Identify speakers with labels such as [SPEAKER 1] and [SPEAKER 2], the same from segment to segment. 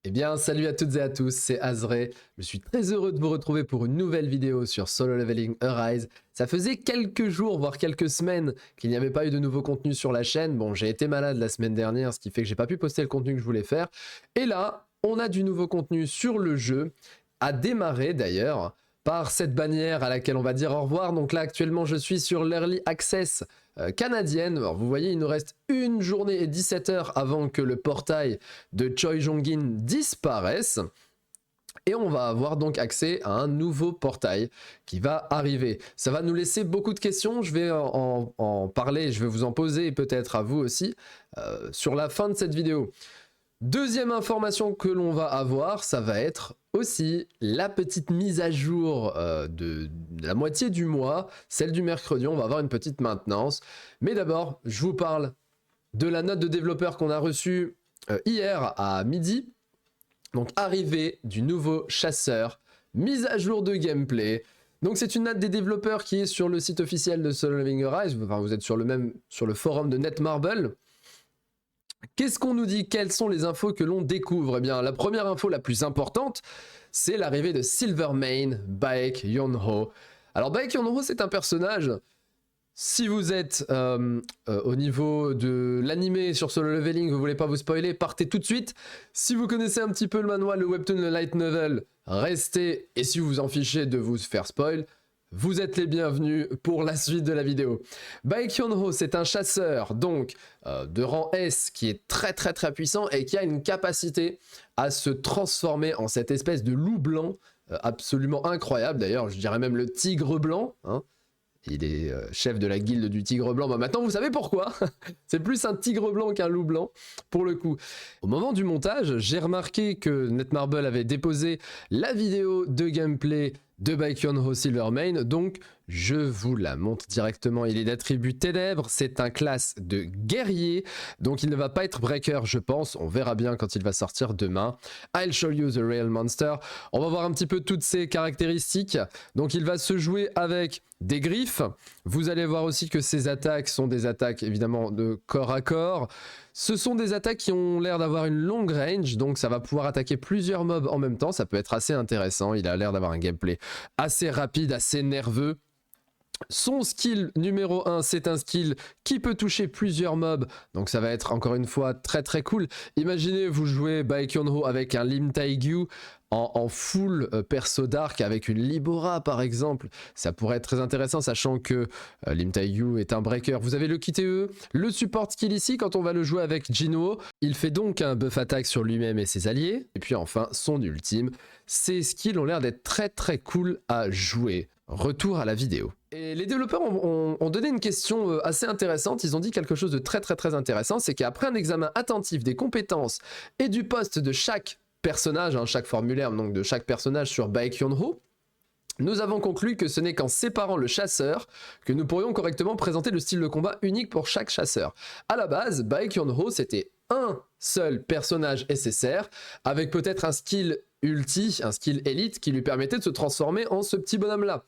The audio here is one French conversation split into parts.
[SPEAKER 1] Eh bien, salut à toutes et à tous, c'est Azré. Je suis très heureux de vous retrouver pour une nouvelle vidéo sur Solo Leveling Arise. Ça faisait quelques jours, voire quelques semaines, qu'il n'y avait pas eu de nouveau contenu sur la chaîne. Bon, j'ai été malade la semaine dernière, ce qui fait que j'ai pas pu poster le contenu que je voulais faire. Et là, on a du nouveau contenu sur le jeu, à démarrer d'ailleurs, par cette bannière à laquelle on va dire au revoir. Donc là, actuellement, je suis sur l'Early Access canadienne. Alors, vous voyez, il nous reste une journée et 17 heures avant que le portail de Choi Jong-in disparaisse. Et on va avoir donc accès à un nouveau portail qui va arriver. Ça va nous laisser beaucoup de questions, je vais en parler, je vais vous en poser peut-être à vous aussi sur la fin de cette vidéo. Deuxième information que l'on va avoir, ça va être aussi la petite mise à jour de la moitié du mois, celle du mercredi, on va avoir une petite maintenance. Mais d'abord, je vous parle de la note de développeur qu'on a reçue hier à midi. Donc arrivée du nouveau chasseur, mise à jour de gameplay. Donc c'est une note des développeurs qui est sur le site officiel de Solo Leveling Arise. Enfin, vous êtes sur le forum de Netmarble. Qu'est-ce qu'on nous dit? Quelles sont les infos que l'on découvre? Eh bien, la première info la plus importante, c'est l'arrivée de Silvermane Baek Yeonho. Alors Baek Yeonho, c'est un personnage. Si vous êtes au niveau de l'animé sur Solo Leveling, vous voulez pas vous spoiler, partez tout de suite. Si vous connaissez un petit peu le manuel, le webtoon, le light novel, restez. Et si vous vous en fichez de vous faire spoil, vous êtes les bienvenus pour la suite de la vidéo. Baek Yeonho, c'est un chasseur donc de rang S qui est très puissant et qui a une capacité à se transformer en cette espèce de loup blanc absolument incroyable. D'ailleurs, je dirais même le tigre blanc, hein. Il est chef de la guilde du tigre blanc. Bah maintenant, vous savez pourquoi. C'est plus un tigre blanc qu'un loup blanc, pour le coup. Au moment du montage, j'ai remarqué que Netmarble avait déposé la vidéo de gameplay de Baek Yeonho Silvermane, donc je vous la montre directement. Il est d'attribut ténèbres, c'est un classe de guerrier, donc il ne va pas être breaker, je pense. On verra bien quand il va sortir demain. I'll show you the real monster. On va voir un petit peu toutes ses caractéristiques. Donc il va se jouer avec des griffes. Vous allez voir aussi que ses attaques sont des attaques évidemment de corps à corps. Ce sont des attaques qui ont l'air d'avoir une longue range, donc ça va pouvoir attaquer plusieurs mobs en même temps. Ça peut être assez intéressant. Il a l'air d'avoir un gameplay assez rapide, assez nerveux. Son skill numéro 1, c'est un skill qui peut toucher plusieurs mobs, donc ça va être encore une fois très cool. Imaginez vous jouez Baek Yeonho avec un Lim Taegyu en full perso dark avec une Libora par exemple. Ça pourrait être très intéressant sachant que Lim Taegyu est un breaker. Vous avez le QTE, le support skill ici quand on va le jouer avec Jinwoo. Il fait donc un buff attaque sur lui-même et ses alliés. Et puis enfin son ultime. Ces skills ont l'air d'être très cool à jouer. Retour à la vidéo. Et les développeurs ont donné une question assez intéressante. Ils ont dit quelque chose de très intéressant. C'est qu'après un examen attentif des compétences et du poste de chaque personnage, hein, chaque formulaire donc de chaque personnage sur Baek Yeonho, nous avons conclu que ce n'est qu'en séparant le chasseur que nous pourrions correctement présenter le style de combat unique pour chaque chasseur. À la base, Baek Yeonho, c'était un seul personnage SSR avec peut-être un skill ulti, un skill élite qui lui permettait de se transformer en ce petit bonhomme là.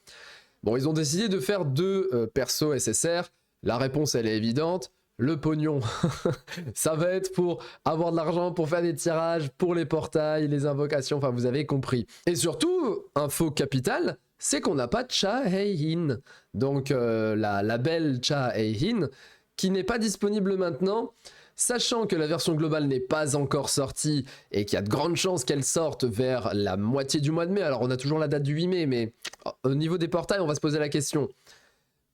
[SPEAKER 1] Bon, ils ont décidé de faire deux persos SSR. La réponse elle est évidente, le pognon. Ça va être pour avoir de l'argent, pour faire des tirages, pour les portails, les invocations, enfin vous avez compris. Et surtout, info capitale, c'est qu'on n'a pas Cha Hei-hin. Donc la belle Cha Hei-hin, qui n'est pas disponible maintenant. Sachant que la version globale n'est pas encore sortie et qu'il y a de grandes chances qu'elle sorte vers la moitié du mois de mai, alors on a toujours la date du 8 mai, mais au niveau des portails, on va se poser la question.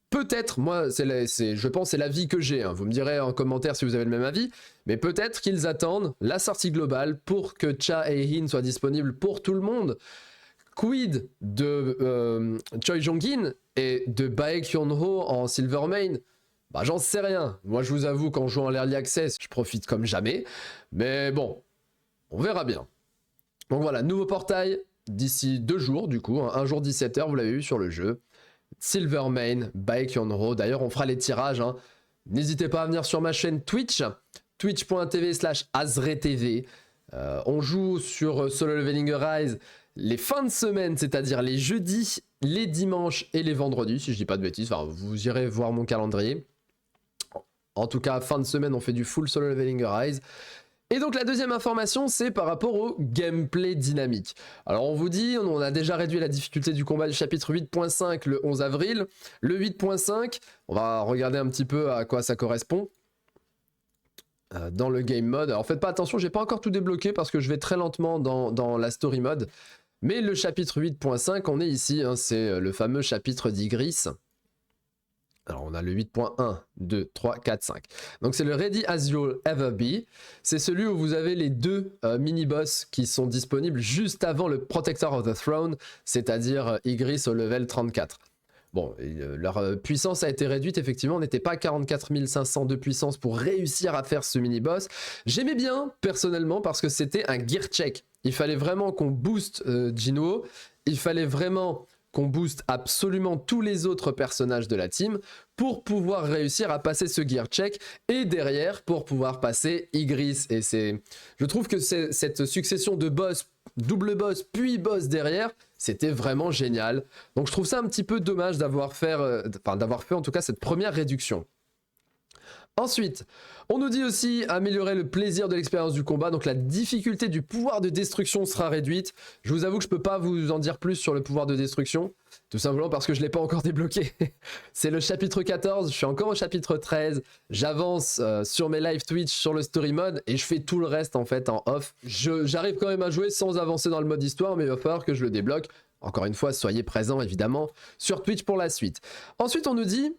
[SPEAKER 1] Peut-être, moi, je pense c'est l'avis que j'ai, hein. Vous me direz en commentaire si vous avez le même avis, mais peut-être qu'ils attendent la sortie globale pour que Cha Hei-hin soit disponible pour tout le monde. Quid de Choi Jong-in et de Baek Yeonho en Silvermane? Bah j'en sais rien. Moi je vous avoue quand je joue en Early Access, je profite comme jamais. Mais bon, on verra bien. Donc voilà, nouveau portail d'ici 2 jours du coup. Hein, un jour 17h, vous l'avez vu sur le jeu. Silvermane, Baek Yeonho. D'ailleurs on fera les tirages. Hein. N'hésitez pas à venir sur ma chaîne Twitch. Twitch.tv/azretv. On joue sur Solo Leveling Arise les fins de semaine, c'est-à-dire les jeudis, les dimanches et les vendredis, si je dis pas de bêtises. Enfin, vous irez voir mon calendrier. En tout cas, fin de semaine, on fait du full Solo Leveling Arise. Et donc la deuxième information, c'est par rapport au gameplay dynamique. Alors on vous dit, on a déjà réduit la difficulté du combat du chapitre 8.5 le 11 avril. Le 8.5, on va regarder un petit peu à quoi ça correspond. Dans le game mode. Alors faites pas attention, j'ai pas encore tout débloqué parce que je vais très lentement dans la story mode. Mais le chapitre 8.5, on est ici, hein, c'est le fameux chapitre d'Ygriss. Alors on a le 8.1, 2, 3, 4, 5. Donc c'est le Ready as You'll Ever Be. C'est celui où vous avez les deux mini-boss qui sont disponibles juste avant le Protector of the Throne, c'est-à-dire Ygriss au level 34. Bon, leur puissance a été réduite, effectivement, on n'était pas à 44 500 de puissance pour réussir à faire ce mini-boss. J'aimais bien, personnellement, parce que c'était un gear check. Il fallait vraiment qu'on booste Jinwoo, il fallait vraiment qu'on booste absolument tous les autres personnages de la team pour pouvoir réussir à passer ce gear check et derrière pour pouvoir passer Ygriss. Et je trouve que cette succession de boss, double boss puis boss derrière, c'était vraiment génial. Donc je trouve ça un petit peu dommage d'avoir fait en tout cas cette première réduction. Ensuite, on nous dit aussi améliorer le plaisir de l'expérience du combat, donc la difficulté du pouvoir de destruction sera réduite. Je vous avoue que je peux pas vous en dire plus sur le pouvoir de destruction, tout simplement parce que je l'ai pas encore débloqué. C'est le chapitre 14, je suis encore au chapitre 13, j'avance sur mes live Twitch sur le story mode et je fais tout le reste en fait en off. J'arrive quand même à jouer sans avancer dans le mode histoire, mais il va falloir que je le débloque. Encore une fois, soyez présents évidemment sur Twitch pour la suite. Ensuite, on nous dit...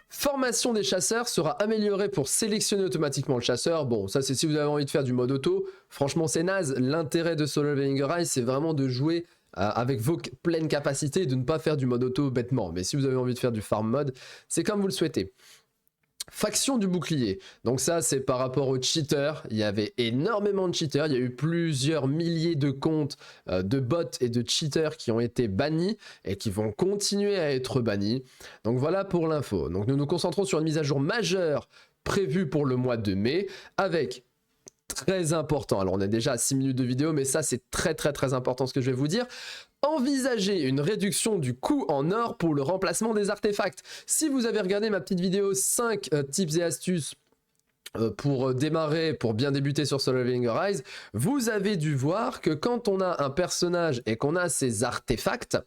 [SPEAKER 1] Formation des chasseurs sera améliorée pour sélectionner automatiquement le chasseur. Bon, ça c'est si vous avez envie de faire du mode auto. Franchement, c'est naze. L'intérêt de Solo Leveling Arise, c'est vraiment de jouer avec vos pleines capacités et de ne pas faire du mode auto bêtement. Mais si vous avez envie de faire du farm mode, c'est comme vous le souhaitez. Faction du bouclier, donc ça c'est par rapport aux cheaters, il y avait énormément de cheaters, il y a eu plusieurs milliers de comptes de bots et de cheaters qui ont été bannis et qui vont continuer à être bannis, donc voilà pour l'info. Donc nous nous concentrons sur une mise à jour majeure prévue pour le mois de mai avec... Très important, alors on est déjà à 6 minutes de vidéo mais ça c'est très important ce que je vais vous dire. Envisager une réduction du coût en or pour le remplacement des artefacts. Si vous avez regardé ma petite vidéo 5 tips et astuces pour démarrer, pour bien débuter sur Solo Leveling Arise, vous avez dû voir que quand on a un personnage et qu'on a ses artefacts,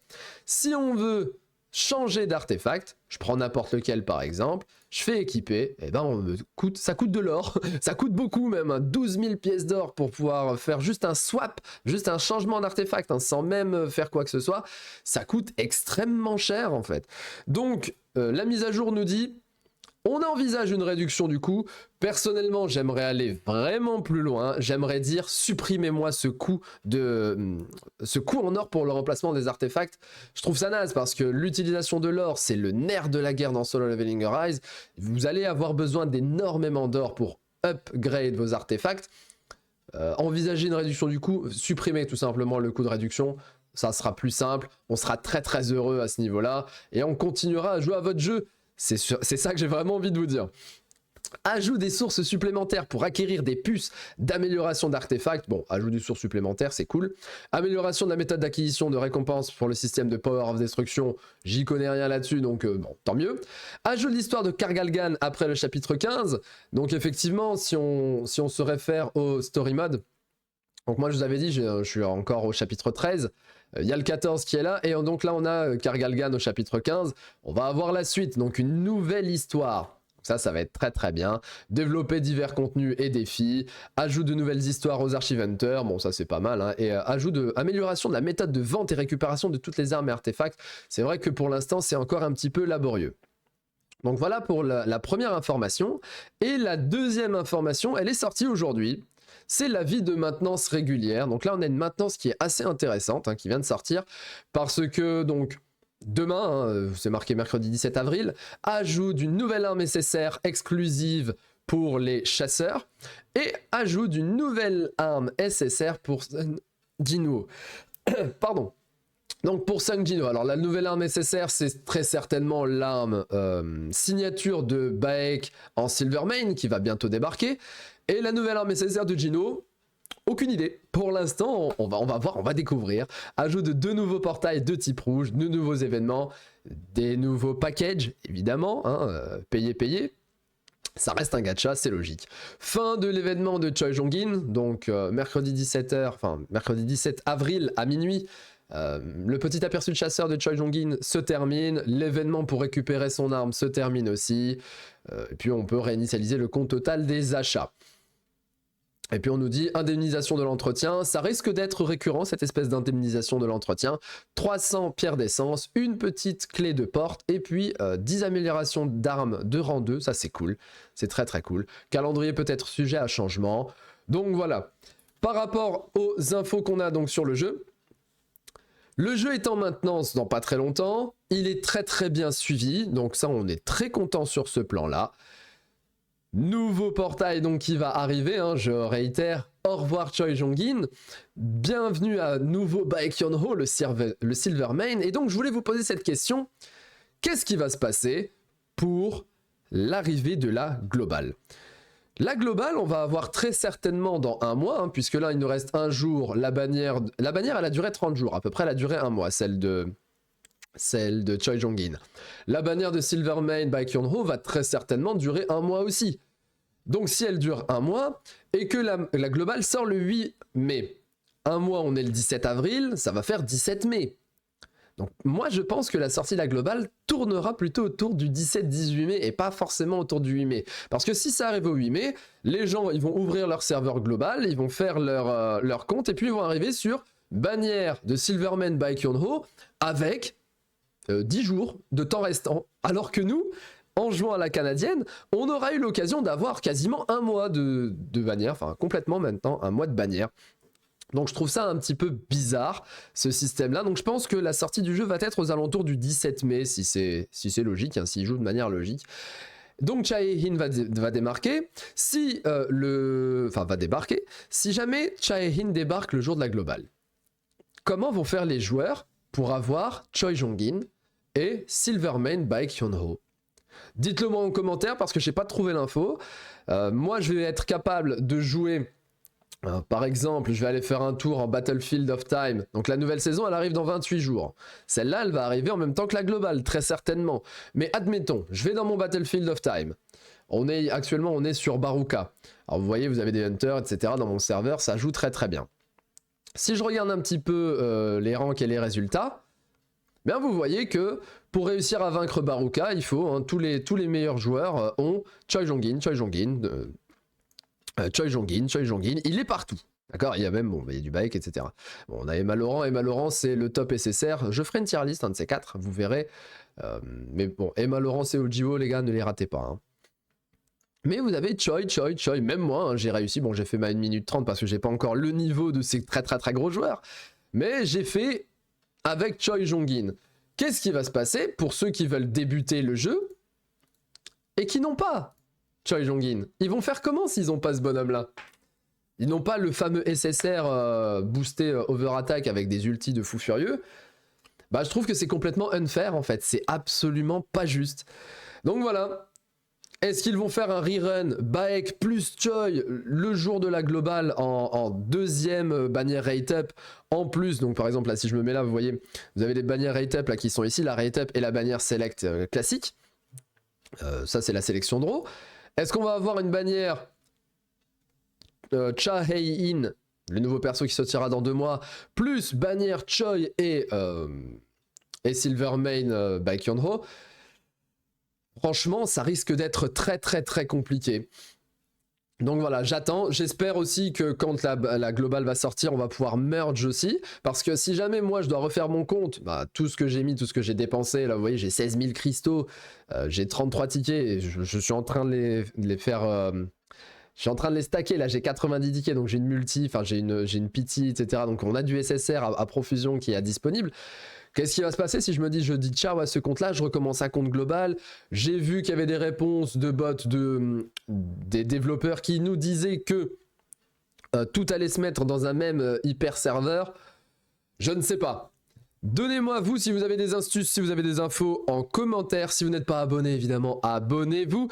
[SPEAKER 1] si on veut changer d'artefact, je prends n'importe lequel par exemple, je fais équiper, et ben ça coûte de l'or, ça coûte beaucoup même, 12 000 pièces d'or pour pouvoir faire juste un swap, juste un changement d'artefact, hein, sans même faire quoi que ce soit, ça coûte extrêmement cher en fait. Donc la mise à jour nous dit... On envisage une réduction du coût. Personnellement, j'aimerais aller vraiment plus loin. J'aimerais dire, supprimez-moi ce coût en or pour le remplacement des artefacts. Je trouve ça naze parce que l'utilisation de l'or, c'est le nerf de la guerre dans Solo Leveling Arise. Vous allez avoir besoin d'énormément d'or pour upgrade vos artefacts. Envisagez une réduction du coût. Supprimez tout simplement le coût de réduction. Ça sera plus simple. On sera très heureux à ce niveau-là. Et on continuera à jouer à votre jeu. C'est ça que j'ai vraiment envie de vous dire. Ajout des sources supplémentaires pour acquérir des puces d'amélioration d'artefacts. Bon, ajout des sources supplémentaires, c'est cool. Amélioration de la méthode d'acquisition de récompenses pour le système de Power of Destruction. J'y connais rien là-dessus, donc bon, tant mieux. Ajout de l'histoire de Kargalgan après le chapitre 15. Donc effectivement, si on se réfère au story mode, donc moi je vous avais dit, je suis encore au chapitre 13. Il y a le 14 qui est là, et donc là on a Kargalgan au chapitre 15. On va avoir la suite, donc une nouvelle histoire. Ça va être très bien. Développer divers contenus et défis. Ajout de nouvelles histoires aux Archive Hunters. Bon, ça c'est pas mal. Hein. Et ajout de amélioration de la méthode de vente et récupération de toutes les armes et artefacts. C'est vrai que pour l'instant c'est encore un petit peu laborieux. Donc voilà pour la première information. Et la deuxième information, elle est sortie aujourd'hui. C'est l'avis de maintenance régulière. Donc là, on a une maintenance qui est assez intéressante, hein, qui vient de sortir, parce que donc demain, hein, c'est marqué mercredi 17 avril, ajout d'une nouvelle arme SSR exclusive pour les chasseurs, et ajout d'une nouvelle arme SSR pour Jinwoo. Pardon. Donc pour Sung Jinwoo, alors la nouvelle arme SSR, c'est très certainement l'arme signature de Baek en Silvermane qui va bientôt débarquer. Et la nouvelle arme SSR de Jinwoo, aucune idée. Pour l'instant, on va voir, on va découvrir. Ajout de 2 nouveaux portails de type rouge, de nouveaux événements, des nouveaux packages, évidemment, hein, payez. Ça reste un gacha, c'est logique. Fin de l'événement de Choi Jong-in, donc mercredi 17h, enfin mercredi 17 avril à minuit. Le petit aperçu de chasseur de Choi Jong-in se termine, l'événement pour récupérer son arme se termine aussi, et puis on peut réinitialiser le compte total des achats. Et puis on nous dit indemnisation de l'entretien, ça risque d'être récurrent cette espèce d'indemnisation de l'entretien. 300 pierres d'essence, une petite clé de porte et puis 10 améliorations d'armes de rang 2, ça c'est cool, c'est très très cool. Calendrier peut être sujet à changement. Donc voilà, par rapport aux infos qu'on a donc sur le jeu est en maintenance dans pas très longtemps, il est très très bien suivi, donc ça on est très content sur ce plan-là. Nouveau portail donc qui va arriver, hein, je réitère, au revoir Choi Jong-in, bienvenue à nouveau Baekhyun-ho, le Silvermane, et donc je voulais vous poser cette question, qu'est-ce qui va se passer pour l'arrivée de la globale? La globale, on va avoir très certainement dans un mois, hein, puisque là il nous reste un jour, la bannière elle a duré 30 jours, à peu près elle a duré un mois, celle de Choi Jong-in. La bannière de Silvermane Baekhyun-ho va très certainement durer un mois aussi. Donc si elle dure un mois, et que la globale sort le 8 mai, un mois on est le 17 avril, ça va faire 17 mai. Donc moi je pense que la sortie de la globale tournera plutôt autour du 17-18 mai et pas forcément autour du 8 mai. Parce que si ça arrive au 8 mai, les gens ils vont ouvrir leur serveur global, ils vont faire leur compte et puis ils vont arriver sur bannière de Silvermane Baekhyun-ho avec 10 jours de temps restant. Alors que nous, en jouant à la canadienne, on aura eu l'occasion d'avoir quasiment un mois de bannière, enfin complètement maintenant un mois de bannière. Donc je trouve ça un petit peu bizarre, ce système-là. Donc je pense que la sortie du jeu va être aux alentours du 17 mai, si c'est logique, hein, s'il joue de manière logique. Donc Chae-in va démarquer. Va débarquer. Si jamais Chae-in débarque le jour de la globale, comment vont faire les joueurs pour avoir Choi Jong-in et Silvermane Baekhyun-ho? Dites-le moi en commentaire parce que je n'ai pas trouvé l'info. Moi je vais être capable de jouer, par exemple, je vais aller faire un tour en Battlefield of Time. Donc la nouvelle saison elle arrive dans 28 jours. Celle-là elle va arriver en même temps que la globale, très certainement. Mais admettons, je vais dans mon Battlefield of Time. Actuellement on est sur Baruka. Alors vous voyez, vous avez des hunters, etc. dans mon serveur, ça joue très très bien. Si je regarde un petit peu les ranks et les résultats, bien vous voyez que pour réussir à vaincre Baruka, il faut, hein, tous les meilleurs joueurs ont Choi Jong-in, il est partout. D'accord, il y a même, il y a du bike, etc. Bon, on a Emma Laurent, c'est le top SSR. Je ferai une tier list, un de ces quatre, vous verrez. Mais bon, Emma Laurent, c'est OGO, les gars, ne les ratez pas. Hein. Mais vous avez Choi, même moi, hein, j'ai réussi, bon j'ai fait ma 1 minute 30 parce que j'ai pas encore le niveau de ces très gros joueurs, mais j'ai fait avec Choi Jong-in. Qu'est-ce qui va se passer pour ceux qui veulent débuter le jeu et qui n'ont pas Choi Jong-in? Ils vont faire comment s'ils n'ont pas ce bonhomme-là? Ils n'ont pas le fameux SSR boosté over attack avec des ultis de fou furieux. Bah je trouve que c'est complètement unfair en fait, c'est absolument pas juste. Donc voilà. Est-ce qu'ils vont faire un rerun Baek plus Choi le jour de la globale en deuxième bannière rate up en plus? Donc par exemple là si je me mets là, vous voyez, vous avez les bannières rate up là qui sont ici, la rate up et la bannière select classique. Ça c'est la sélection de raw. Est-ce qu'on va avoir une bannière Cha Hei-in, le nouveau perso qui sortira dans 2 mois, plus bannière Choi et Silvermane Baekhyun-ho? Franchement, ça risque d'être très compliqué. Donc voilà, j'attends. J'espère aussi que quand la globale va sortir, on va pouvoir merge aussi. Parce que si jamais moi, je dois refaire mon compte, bah, tout ce que j'ai mis, tout ce que j'ai dépensé, là, vous voyez, j'ai 16 000 cristaux, j'ai 33 tickets, et je suis en train de les faire... je suis en train de les stacker, là j'ai 90 tickets, donc j'ai une multi, enfin j'ai une pity, etc. Donc on a du SSR à profusion qui est disponible. Qu'est-ce qui va se passer si je me dis, je dis ciao à ce compte-là, je recommence un compte global? J'ai vu qu'il y avait des réponses de bots des développeurs qui nous disaient que tout allait se mettre dans un même hyper serveur. Je ne sais pas. Donnez-moi vous si vous avez des astuces, si vous avez des infos en commentaire. Si vous n'êtes pas abonné, évidemment, abonnez-vous.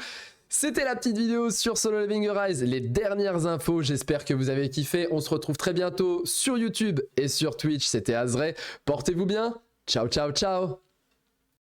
[SPEAKER 1] C'était la petite vidéo sur Solo Leveling Arise, les dernières infos, j'espère que vous avez kiffé. On se retrouve très bientôt sur YouTube et sur Twitch, c'était Azray. Portez-vous bien, ciao ciao ciao.